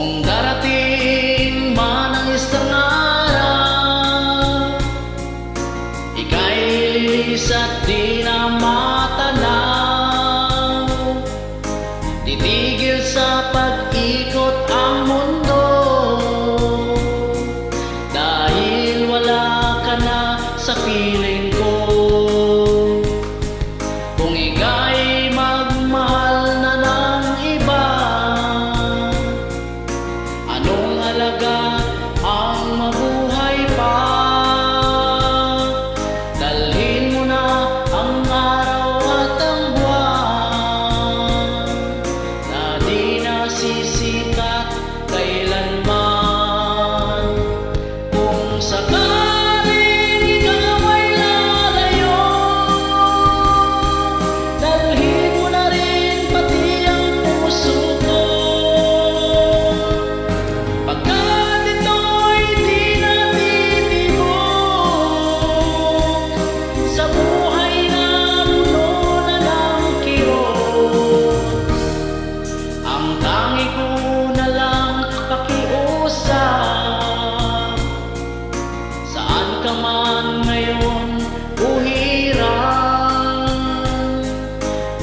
Kung darating man ang isang araw, ika'y isa't di na matanaw, titigil sa pag-ikot ang mundo, dahil wala ka na sa piling ko. Kung ika'y magmahal na ng iba, anong halaga ang mabuhay pa? Dalhin mo na ang araw at ang buwan na di nasisikat kailanman. Kung sakaling ikaw ay lalayo, dalhin mo na rin pati ang puso ko. Pagkat ito'y di natitibok sa buhay na puno na ng kirot, ang tangi ko na lang pakiusap. Saan ka man ngayon o hirang,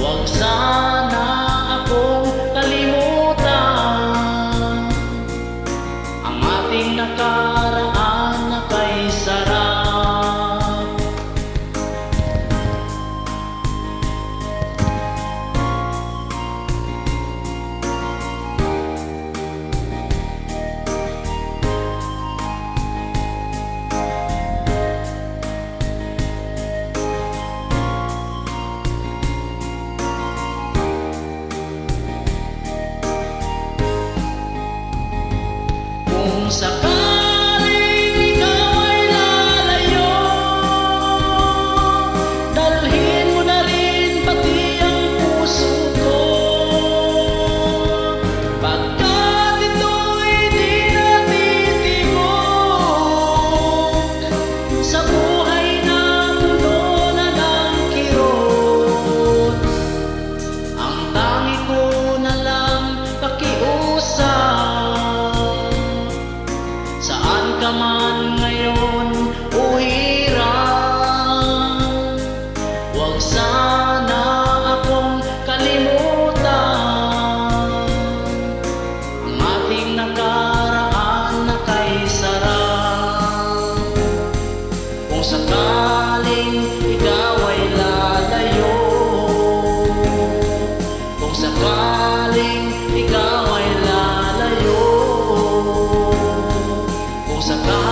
huwag sana akong kalimutan. Ang ating nakaraan na kay sarap. Kung sakaling ikaw ay lalayo, dalhin mo na rin pati ang puso ko. Pagkat ito'y di natitibok sa buhay na puno na ng kirot, ang tangi ko na lang pakiusap. Saan ka man ngayon o hirang, huwag sana akong kalimutan. Ang ating nakaraan na kay sarap. Kung sakaling ikaw ay lalayo, kung sakaling ikaw ay lalayo, kung sakaling